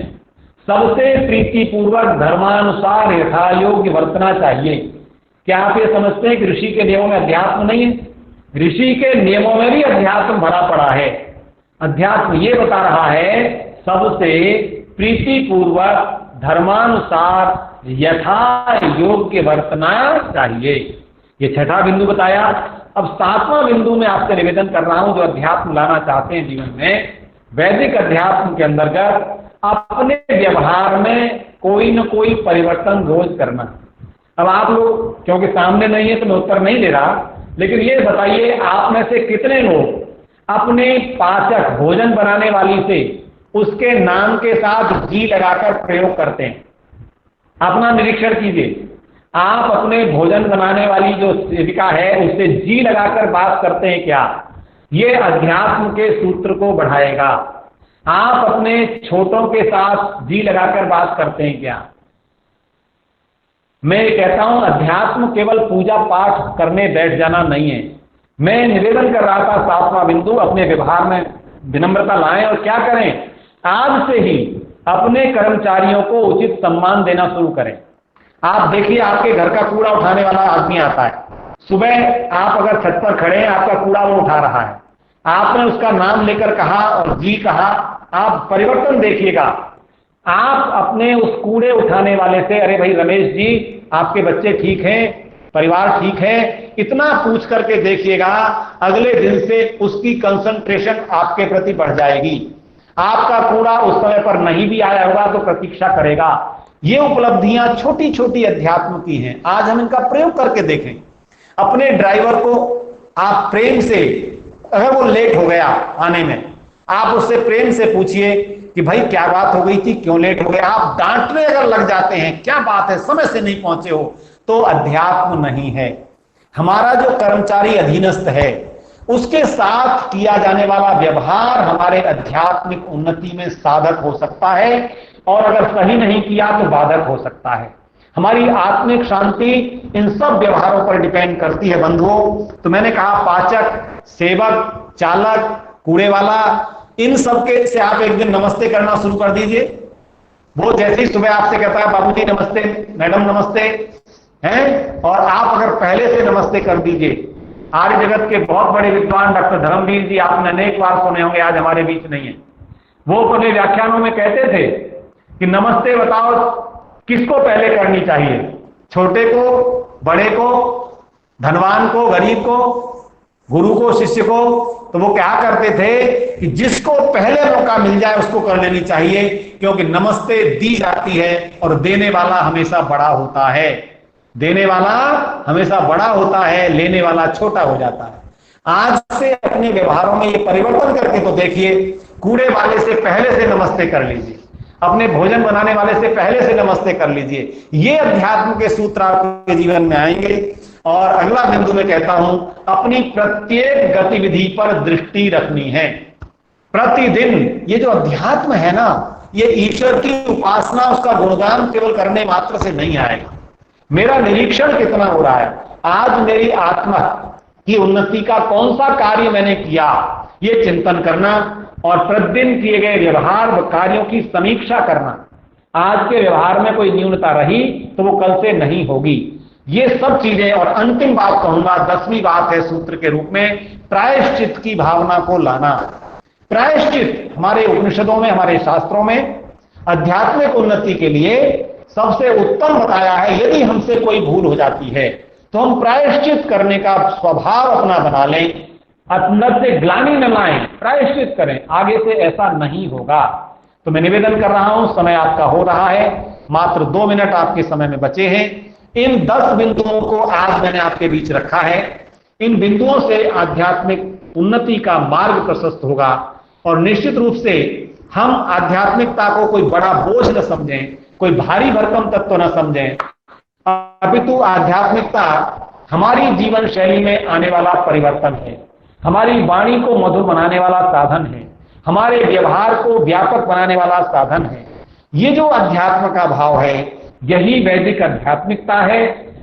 सबसे प्रीति पूर्वक धर्मानुसार यथा योग्य वर्तना चाहिए। क्या आप ये समझते हैं कि ऋषि के नियमों में अध्यात्म नहीं है? ऋषि के नियमों में भी अध्यात्म भरा पड़ा है। अध्यात्म ये बता रहा है सबसे प्रीति पूर्वक धर्मानुसार यथा योग्य वर्तना चाहिए। ये 6ठा बिंदु बताया। अब 7वां बिंदु में आपसे निवेदन कर रहा हूं, जो अध्यात्म लाना चाहते हैं जीवन में, वैदिक अध्यात्म के अंतर्गत अपने व्यवहार में कोई न कोई परिवर्तन रोज करना। अब आप लोग क्योंकि सामने नहीं है तो मैं उत्तर नहीं दे रहा, लेकिन ये बताइए आप में से कितने लोग अपने पाचक भोजन बनाने वाली से उसके नाम के साथ जी लगाकर प्रयोग करते हैं? अपना निरीक्षण कीजिए। आप अपने भोजन बनाने वाली जो सेविका है उससे जी लगाकर बात करते हैं क्या? ये अध्यात्म के सूत्र को बढ़ाएगा। आप अपने छोटों के साथ जी लगाकर बात करते हैं क्या? मैं ये कहता हूं अध्यात्म केवल पूजा पाठ करने बैठ जाना नहीं है। मैं निवेदन कर रहा था 7वां बिंदु, अपने व्यवहार में विनम्रता लाएं और क्या करें, आज से ही अपने कर्मचारियों को उचित सम्मान देना शुरू करें। आप देखिए, आपके घर का कूड़ा उठाने वाला आदमी आता है, सुबह आप अगर छत पर खड़े हैं, आपका कूड़ा वो उठा रहा है, आपने उसका नाम लेकर कहा और जी कहा, आप परिवर्तन देखिएगा। आप अपने उस कूड़े उठाने वाले से, अरे भाई रमेश जी, आपके बच्चे ठीक हैं, परिवार ठीक है, इतना पूछ करके देखिएगा, अगले दिन से उसकी कंसंट्रेशन आपके प्रति बढ़ जाएगी। आपका कूड़ा उस समय पर नहीं भी आया होगा तो प्रतीक्षा करेगा। ये उपलब्धियां छोटी छोटी अध्यात्म की हैं। आज हम इनका प्रयोग करके देखें। अपने ड्राइवर को आप प्रेम से, अगर वो लेट हो गया आने में, आप उससे प्रेम से पूछिए कि भाई क्या बात हो गई थी, क्यों लेट हो गया। आप डांटने अगर लग जाते हैं, क्या बात है समय से नहीं पहुंचे हो, तो अध्यात्म नहीं है। हमारा जो कर्मचारी अधीनस्थ है उसके साथ किया जाने वाला व्यवहार हमारे आध्यात्मिक उन्नति में साधक हो सकता है, और अगर सही नहीं किया तो बाधक हो सकता है। हमारी आत्मिक शांति इन सब व्यवहारों पर डिपेंड करती है बंधुओं। तो मैंने कहा पाचक, सेवक, चालक, कूड़े वाला, इन सब के से आप एक दिन नमस्ते करना शुरू कर दीजिए। वो जैसे ही सुबह आपसे कहता है बाबूजी नमस्ते, मैडम नमस्ते, हैं, और आप अगर पहले से नमस्ते कर दीजिए। आर्य जगत के बहुत बड़े विद्वान डॉक्टर धर्मवीर जी, आपने अनेक बार सुने होंगे, आज हमारे बीच नहीं है। वो अपने व्याख्यानों में कहते थे कि नमस्ते बताओ किसको पहले करनी चाहिए, छोटे को, बड़े को, धनवान को, गरीब को, गुरु को, शिष्य को। तो वो क्या करते थे कि जिसको पहले मौका मिल जाए उसको कर लेनी चाहिए, क्योंकि नमस्ते दी जाती है और देने वाला हमेशा बड़ा होता है। देने वाला हमेशा बड़ा होता है, लेने वाला छोटा हो जाता है। आज से अपने व्यवहारों में ये परिवर्तन करके तो देखिए, कूड़े वाले से पहले से नमस्ते कर लीजिए, अपने भोजन बनाने वाले से पहले से नमस्ते कर लीजिए। ये अध्यात्म के सूत्र आपके जीवन में आएंगे। और अगला बिंदु में कहता हूं, अपनी प्रत्येक गतिविधि पर दृष्टि रखनी है प्रतिदिन। ये जो अध्यात्म है ना, ये ईश्वर की उपासना, उसका गुणगान केवल करने मात्र से नहीं आएगा। मेरा निरीक्षण कितना हो रहा है, आज मेरी आत्मा की उन्नति का कौन सा कार्य मैंने किया, ये चिंतन करना, और प्रतिदिन किए गए व्यवहार व कार्यों की समीक्षा करना। आज के व्यवहार में कोई न्यूनता रही तो वो कल से नहीं होगी। ये सब चीजें, और अंतिम बात कहूंगा, 10वीं बात है सूत्र के रूप में, प्रायश्चित की भावना को लाना। प्रायश्चित हमारे उपनिषदों में, हमारे शास्त्रों में आध्यात्मिक उन्नति के लिए सबसे उत्तम बताया है। यदि हमसे कोई भूल हो जाती है तो हम प्रायश्चित करने का स्वभाव अपना बना लें, अंदर से ग्लानि न लाएं, प्रायश्चित करें, आगे से ऐसा नहीं होगा। तो मैं निवेदन कर रहा हूं, समय आपका हो रहा है, मात्र 2 मिनट आपके समय में बचे हैं। इन 10 बिंदुओं को आज मैंने आपके बीच रखा है। इन बिंदुओं से आध्यात्मिक उन्नति का मार्ग प्रशस्त होगा, और निश्चित रूप से हम आध्यात्मिकता को कोई बड़ा बोझ न समझें, कोई भारी भरकम तत्व न समझें, अपितु आध्यात्मिकता हमारी जीवन शैली में आने वाला परिवर्तन है, हमारी वाणी को मधुर बनाने वाला साधन है, हमारे व्यवहार को व्यापक बनाने वाला साधन है। ये जो अध्यात्म का भाव है, यही वैदिक आध्यात्मिकता है,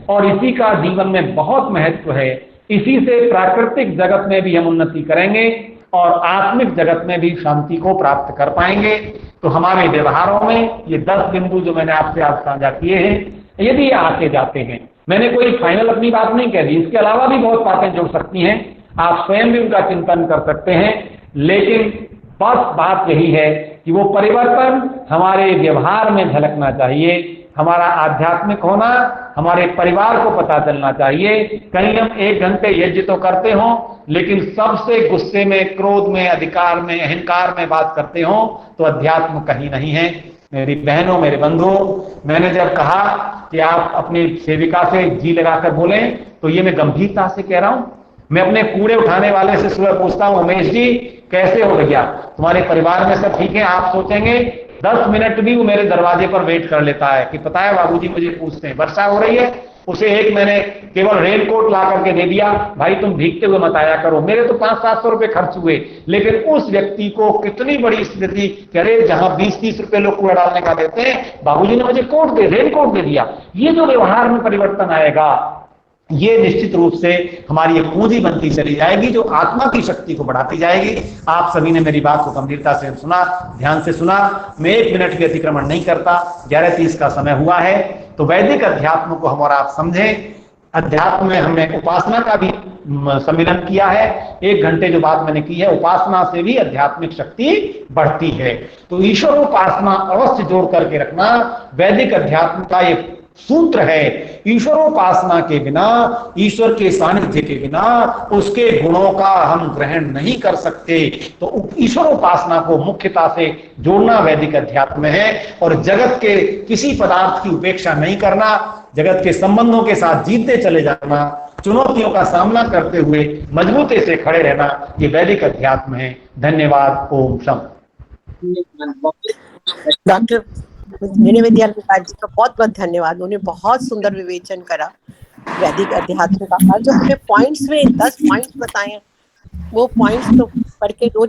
और इसी का जीवन में बहुत महत्व है। इसी से प्राकृतिक जगत में भी हम उन्नति करेंगे और आत्मिक जगत में भी शांति को प्राप्त कर पाएंगे। तो हमारे व्यवहारों में ये 10 बिंदु जो मैंने आपसे आज साझा किए हैं, यदि आके जाते हैं, मैंने कोई फाइनल अपनी बात नहीं कह दी, इसके अलावा भी बहुत बातें जुड़ सकती हैं, आप स्वयं भी उनका चिंतन कर सकते हैं। लेकिन बस बात यही है कि वो परिवर्तन हमारे व्यवहार में झलकना चाहिए, हमारा आध्यात्मिक होना हमारे परिवार को पता चलना चाहिए। कहीं हम 1 घंटे यज्ञ तो करते हों, लेकिन सबसे गुस्से में, क्रोध में, अधिकार में, अहंकार में बात करते हों, तो अध्यात्म कहीं नहीं है। मेरी बहनों, मेरे बंधुओं, मैंने जब कहा कि आप अपनी सेविका से जी लगाकर बोलें, तो ये मैं गंभीरता से कह रहा हूं। मैं अपने कूड़े उठाने वाले से सुबह पूछता हूं, उमेश जी कैसे हो भैया, तुम्हारे परिवार में सब ठीक है? आप सोचेंगे 10 मिनट भी वो मेरे दरवाजे पर वेट कर लेता है कि पता है बाबूजी मुझे पूछते हैं, वर्षा हो रही है, उसे एक मैंने केवल रेनकोट ला करके दे दिया, भाई तुम भीगते हुए मत आया करो। मेरे तो 500-700 रुपए खर्च हुए, लेकिन उस व्यक्ति को कितनी बड़ी स्थिति, अरे जहां 20-30 रुपए लोग कूड़ा डालने का देते हैं, बाबूजी ने मुझे रेनकोट दे दिया। ये जो व्यवहार में परिवर्तन आएगा, ये निश्चित रूप से हमारी एक पूंजी बनती चली जाएगी, जो आत्मा की शक्ति को बढ़ाती जाएगी। आप सभी ने मेरी बात को गंभीरता से सुना, ध्यान से सुना। मैं 1 मिनट के अतिक्रमण नहीं करता, 11:30 का समय हुआ है। तो वैदिक अध्यात्म को हम और आप समझें। अध्यात्म में हमने उपासना का भी सम्मिलन किया है। 1 घंटे जो बात मैंने की है, उपासना से भी आध्यात्मिक शक्ति बढ़ती है। तो ईश्वर उपासना अवश्य जोड़ करके रखना, वैदिक अध्यात्म का एक सूत्र है। ईश्वरोपासना के बिना, ईश्वर के सानिध्य के बिना उसके गुणों का हम ग्रहण नहीं कर सकते। तो ईश्वरोपासना को मुख्यता से जोड़ना वैदिक अध्यात्म है, और जगत के किसी पदार्थ की उपेक्षा नहीं करना, जगत के संबंधों के साथ जीतते चले जाना, चुनौतियों का सामना करते हुए मजबूती से खड़े रहना, ये वैदिक अध्यात्म है। धन्यवाद। ओम शम। डॉक्टर विनय प्रकाश जी का बहुत बहुत धन्यवाद। उन्हें बहुत सुंदर विवेचन करा वैदिक अध्यात्म का, और जो हमें पॉइंट्स में 10 पॉइंट्स बताए, वो पॉइंट्स तो पढ़ के रोज